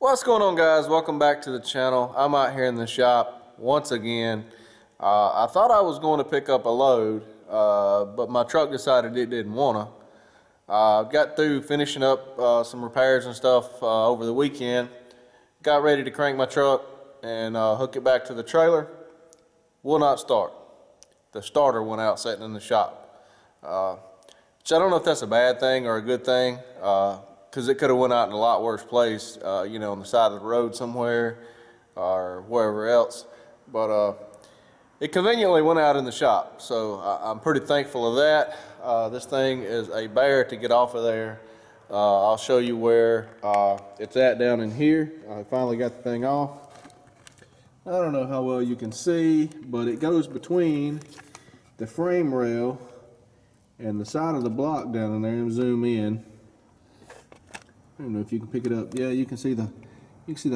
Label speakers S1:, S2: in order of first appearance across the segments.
S1: What's going on, guys? Welcome back to the channel. I'm out here in the shop once again. I thought I was going to pick up a load, but my truck decided it didn't want to. Got through finishing up some repairs and stuff over the weekend. Got ready to crank my truck and hook it back to the trailer. Will not start. The starter went out sitting in the shop. Which I don't know if that's a bad thing or a good thing. Because it could have went out in a lot worse place, you know, on the side of the road somewhere or wherever else. But it conveniently went out in the shop, so I'm pretty thankful of that. This thing is a bear to get off of there. I'll show you where it's at down in here. I finally got the thing off. I don't know how well you can see, but it goes between the frame rail and the side of the block down in there. And zoom in. I don't know if you can pick it up. Yeah, you can see the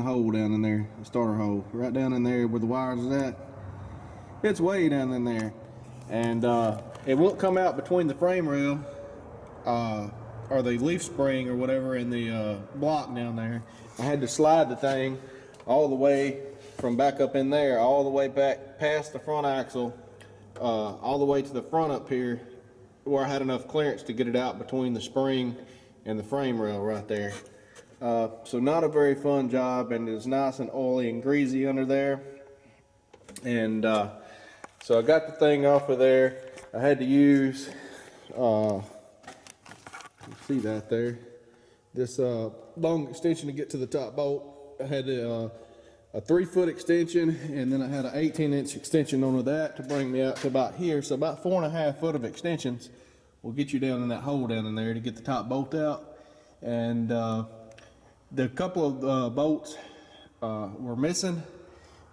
S1: hole down in there, the starter hole, right down in there where the wires is at. It's way down in there, and it won't come out between the frame rail or the leaf spring or whatever in the block down there. I had to slide the thing all the way from back up in there, all the way back past the front axle, all the way to the front up here, where I had enough clearance to get it out between the spring and the frame rail right there. So not a very fun job, and it's nice and oily and greasy under there. And so I got the thing off of there. I had to use, you see that there, this long extension to get to the top bolt. I had a 3-foot extension, and then I had an 18-inch extension onto that to bring me out to about here. So about 4.5 foot of extensions will get you down in that hole down in there to get the top bolt out. And the couple of bolts were missing,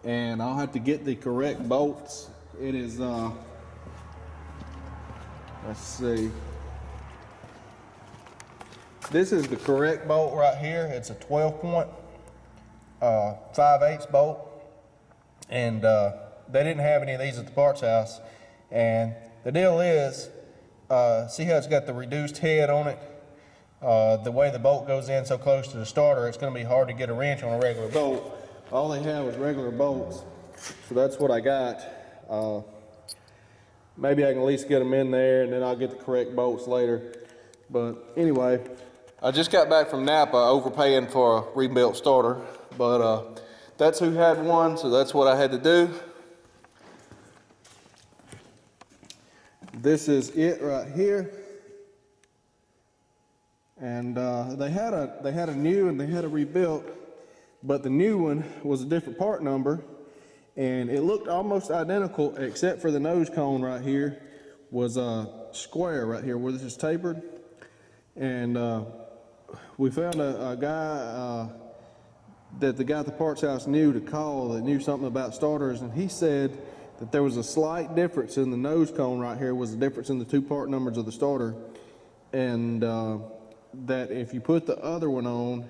S1: and I'll have to get the correct bolts. It is let's see, this is the correct bolt right here. It's a 12-point 5/8 bolt, and they didn't have any of these at the parts house. And the deal is, see how it's got the reduced head on it? The way the bolt goes in so close to the starter, it's going to be hard to get a wrench on a regular bolt. All they have was regular bolts, so that's what I got. Maybe I can at least get them in there, and then I'll get the correct bolts later. But anyway, I just got back from Napa overpaying for a rebuilt starter, but that's who had one, so that's what I had to do. This is it right here. And they had a new and they had a rebuilt, but the new one was a different part number, and it looked almost identical except for the nose cone right here was square right here where this is tapered. And we found a guy that the guy at the parts house knew to call, that knew something about starters, and he said that there was a slight difference in the nose cone right here, was the difference in the two part numbers of the starter, and that if you put the other one on,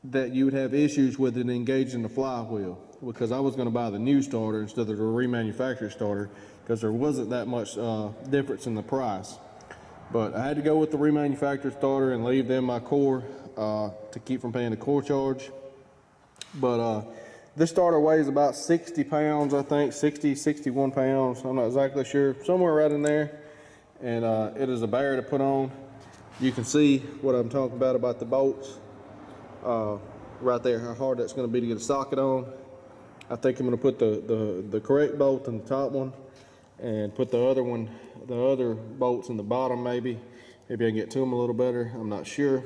S1: that you would have issues with it engaging the flywheel, because I was going to buy the new starter instead of the remanufactured starter, because there wasn't that much difference in the price. But I had to go with the remanufactured starter and leave them my core to keep from paying the core charge. But this starter weighs about 60 pounds, I think, 60, 61 pounds. I'm not exactly sure, somewhere right in there. And it is a bear to put on. You can see what I'm talking about the bolts right there, how hard that's going to be to get a socket on. I think I'm going to put the correct bolt in the top one and put the other bolts in the bottom. Maybe I can get to them a little better. I'm not sure.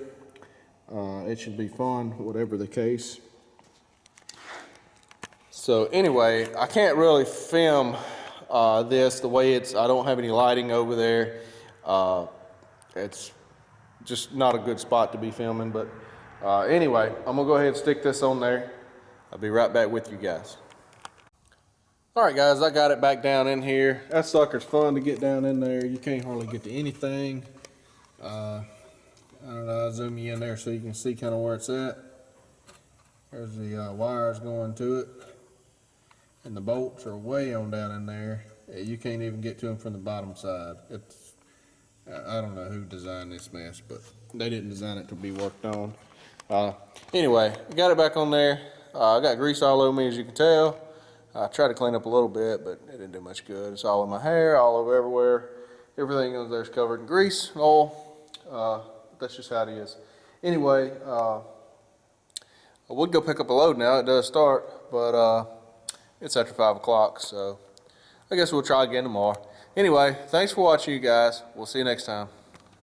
S1: It should be fun, whatever the case. So anyway, I can't really film this the way it's. I don't have any lighting over there. It's just not a good spot to be filming, but anyway, I'm gonna go ahead and stick this on there. I'll be right back with you guys. All right, guys, I got it back down in here. That sucker's fun to get down in there. You can't hardly get to anything. I don't know, I'll zoom you in there so you can see kind of where it's at. There's the wires going to it, and the bolts are way on down in there. You can't even get to them from the bottom side. I don't know who designed this mess, but they didn't design it to be worked on. Anyway, got it back on there. I got grease all over me, as you can tell. I tried to clean up a little bit, but it didn't do much good. It's all in my hair, all over everywhere. Everything on there is covered in grease and oil. That's just how it is. Anyway, I would go pick up a load now. It does start, but it's after 5 o'clock, so I guess we'll try again tomorrow. Anyway, thanks for watching, you guys. We'll see you next time.